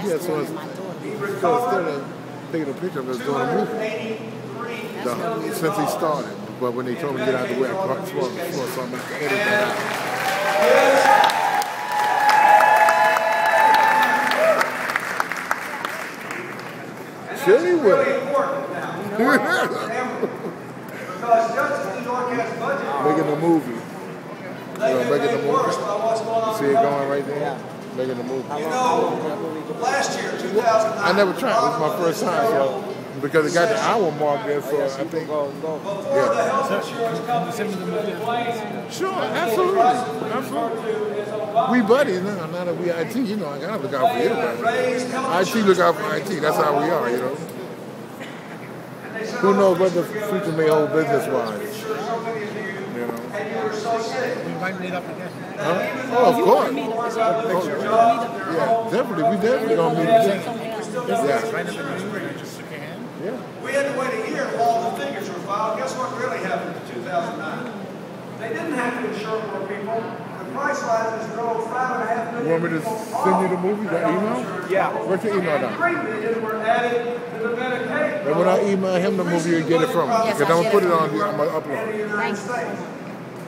Yeah, so it's still taking a picture of us doing a movie. Since he started. But when they told me to get out of the way, I brought so I'm going to edit that out. Chili Willie. Making the movie. Making the movie. See it going right there? Yeah. Making the movie. You know, last year, 2009. I never tried. This is my first time, so because it got the hour mark there, so I think. Yeah. Sure, absolutely. We buddies now. Now that we IT, you know, I gotta look out for everybody. IT look out for IT. That's how we are, you know. Who knows what the future may hold business-wise? You know. We might meet up again. Huh? Oh, of course. Yeah, definitely. We definitely gonna meet again. Yeah. Yeah. We had to wait a year while all the figures were filed. Guess what really happened in 2009? They didn't have to insure more people. The price rises drove 5.5 million. You want me to send you the movie, that email? Yeah. What's your email now? 3 million were added to the Medicaid. And when I email him the movie, you get it from me. Because I'm going to put it on the upload. Thanks.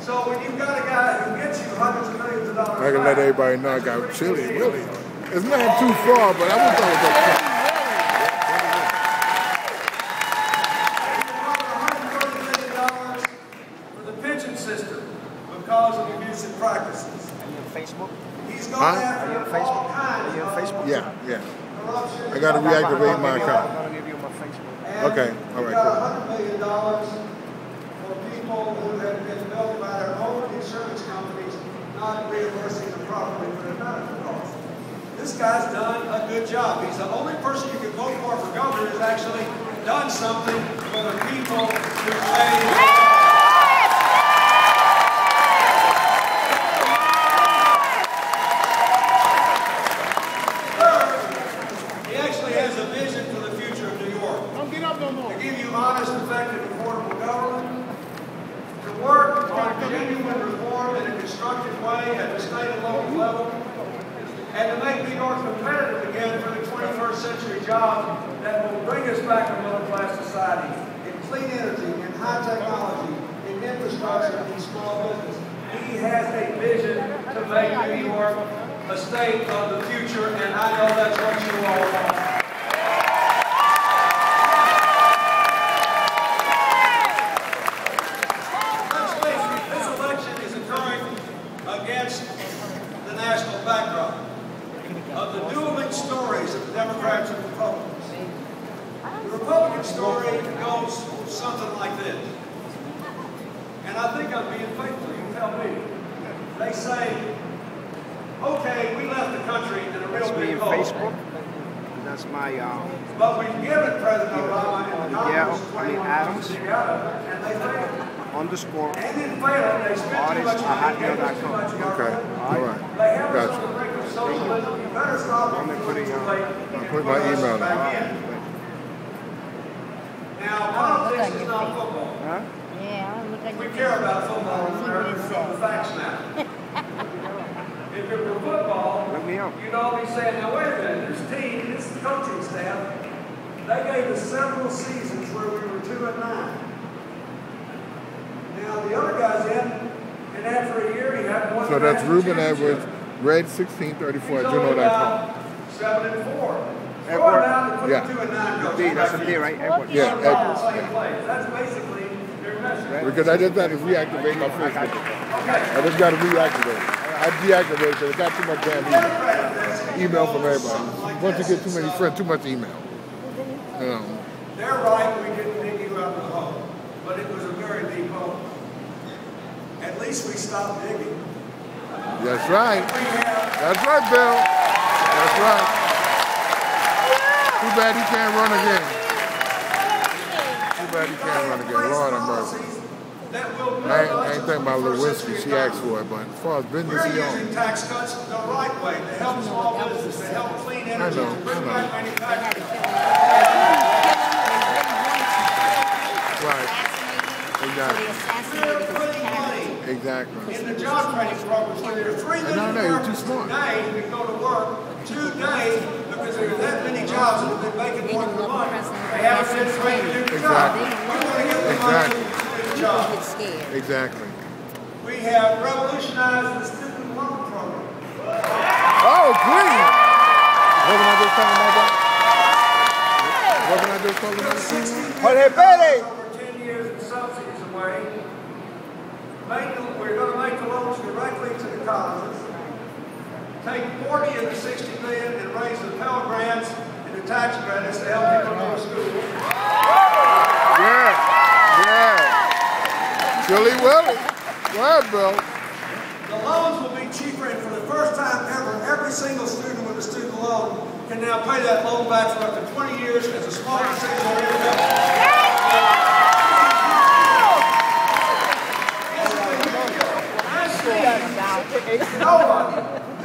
So when you've got a guy who gets you hundreds of millions of dollars, I can let everybody know I got Chili Willie. It's not too far, but I won't talk about that. because of abusive practices. Are you on Facebook? He's going after all kinds Are you on Facebook? Yeah. I got to reactivate my account. I'm going to give you my Facebook. Okay, all right, cool. $100 million for people who have been billed by their own insurance companies not reimbursing them properly for their medical costs. This guy's done a good job. He's the only person you can vote for governor who's actually done something for the people who pay. To give you honest, effective, affordable government, to work on genuine reform in a constructive way at the state and local level, and to make New York competitive again for the 21st century jobs that will bring us back to middle-class society in clean energy, in high technology, in infrastructure, in small business. He has a vision to make New York a state of the future, and I know that's what you all want. Against the national backdrop of the dueling stories of the Democrats and Republicans. The Republican story goes something like this. And I think I'm being faithful, you tell me. They say, okay, we left the country in a real big hole. Facebook. That's my but we've given President Obama and the Congress Adams. And they failed. Underscore they didn't fail it. They spent too much money. Okay, all right. Gotcha. I'm put my email now. Now, politics is not football. Yeah, look at We care about football in America from the facts now. If it were football, you'd all be saying, now wait a minute, this team, this coaching staff, they gave us several seasons where we were 2-9. Now, the other guy's in, and after a year, he had one. So that's Ruben Edwards, red1634 at gmail.com. 7-4. Edward. Yeah. That's a D, right? Edward. Yeah, Edwards. That's basically their message. Because I just had to reactivate my Facebook. I just got to reactivate. I deactivated because I got too much damn email from everybody. Once you get too many friends, too much email. They're right, we didn't dig you out of the hole. But it was a very deep hole. At least we stopped digging. That's right. That's right, Bill. That's right. Too bad he can't run again. Too bad he can't run again. Lord have mercy. I ain't thinking about Lewinsky. She asked for it, but as far as business, he owns. We're using tax cuts the right way to help small business, to help clean energy, to bring back manufacturing. Right. Exactly. Exactly. In the job training programs, where there are 3 million Americans today who go to work 2 days because they're jobs that have been making more than the money. They haven't been trained to do the job. We want to give them money to do the job. Exactly. We have revolutionized the student loan program. Oh, great! Wasn't I just talking about that? Wasn't I just talking about that? Over 10 years in subsidies away. We're going to make the loans directly to the colleges. Take 40 of the 60 million and raise the Pell Grants and the tax credits to help people go to school. Yeah, yeah. Chilly Willie. Go ahead, Bill. The loans will be cheaper, and for the first time ever, every single student with a student loan can now pay that loan back for up to 20 years as a small percentage of their income.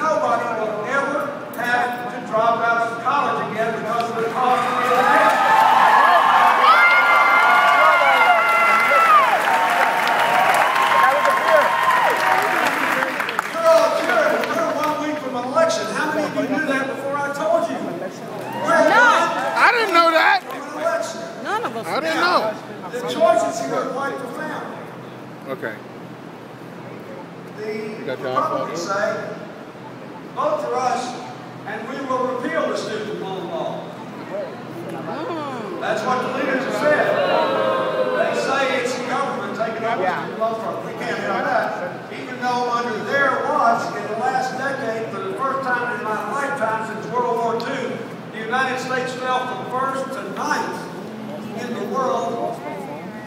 Nobody will ever have to drop out of college again because of the cost of the education. You're 1 week from an election. How many of you knew that before I told you? I didn't know that. None of us. I didn't know. The choices here are quite profound. Okay. The Republicans say, vote for us and we will repeal the student loan law. That's what the leaders have said. They say it's the government taking over the student loan program. We can't have that. Even though under their watch, in the last decade, for the first time in my lifetime since World War II, the United States fell from first to ninth in the world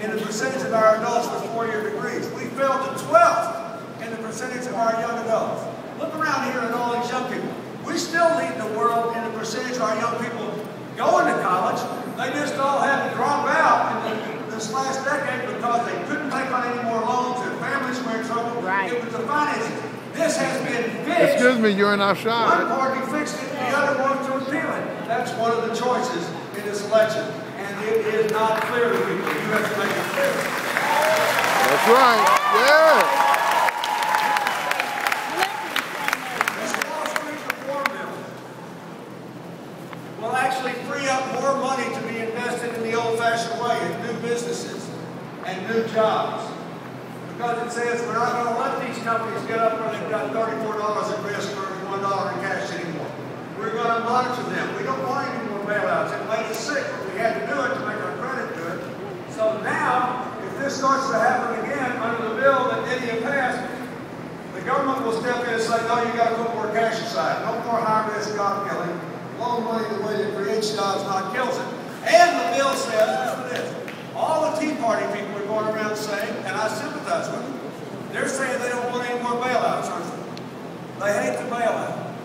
in the percentage of our adults with 4-year degrees. We fell to 12th in the percentage of our young adults. Look around here at all these young people. We still lead the world in the percentage of our young people going to college. They just all had to drop out in this last decade because they couldn't take on any more loans, their families were in trouble. Right. It was the finances. This has been fixed. Excuse me, you're in our shot. One party fixed it, the other wants to repeal it. That's one of the choices in this election. And it is not clear to people. You have to make it clear. That's right. Yeah. Will actually free up more money to be invested in the old-fashioned way, in new businesses and new jobs. Because it says we're not going to let these companies get up where they've got $34 at risk or $1 in cash anymore. We're going to monitor them. We don't want any more bailouts. It made us sick, but we had to do it to make our credit good. So now, if this starts to happen again under the bill that India passed, the government will step in and say, no, you got to put more cash aside. No more high-risk job killing. Loan money the way that creates jobs, not kills it. And the bill says, listen to this, all the Tea Party people are going around saying, and I sympathize with them, they're saying they don't want any more bailouts, aren't they? They hate the bailout.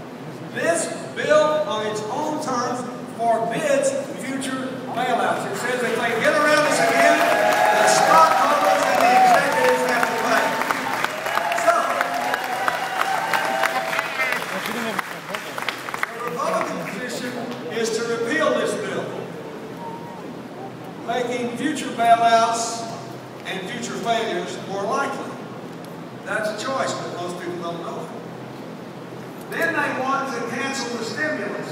This bill, on its own terms, forbids future bailouts. It says if they get around this again, the stockholders and the executives have to pay. So, the Republican position is to repeal this bill, making future bailouts and future failures more likely. That's a choice, but most people don't know it. Then they want to cancel the stimulus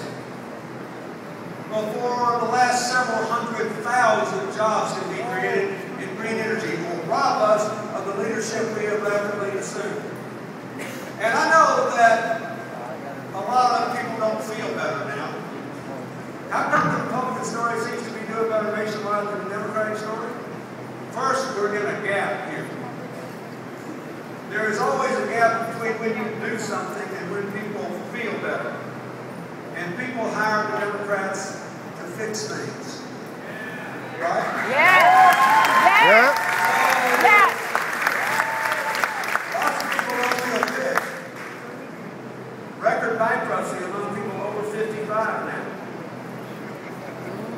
before the last several 100,000 jobs can be created in green energy. Will rob us of the leadership we have rapidly assumed. And I know that a lot of people don't feel better now. How come the Republican story seems to be doing better nationwide than the Democratic story? First, we're in a gap here. There is always a gap between when you do something and when people feel better. And people hire the Democrats to fix things. Right? Yes! Yes! Yes! Lots of people don't feel fit. Record bankruptcy among people over 55 now.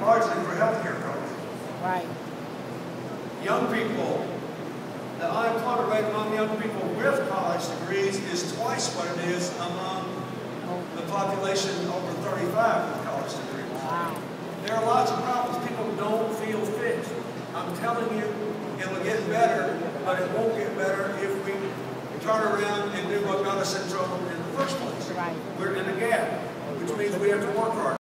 Largely for health care costs. Right. Young people, the unemployment rate among young people with college degrees is twice what it is among the population over 35 with college degrees. Wow. There are lots of problems. People don't feel fit. I'm telling you, it'll get better, but it won't get better if we turn around and do what got us in trouble in the first place. Right. We're in a gap, which means we have to work hard.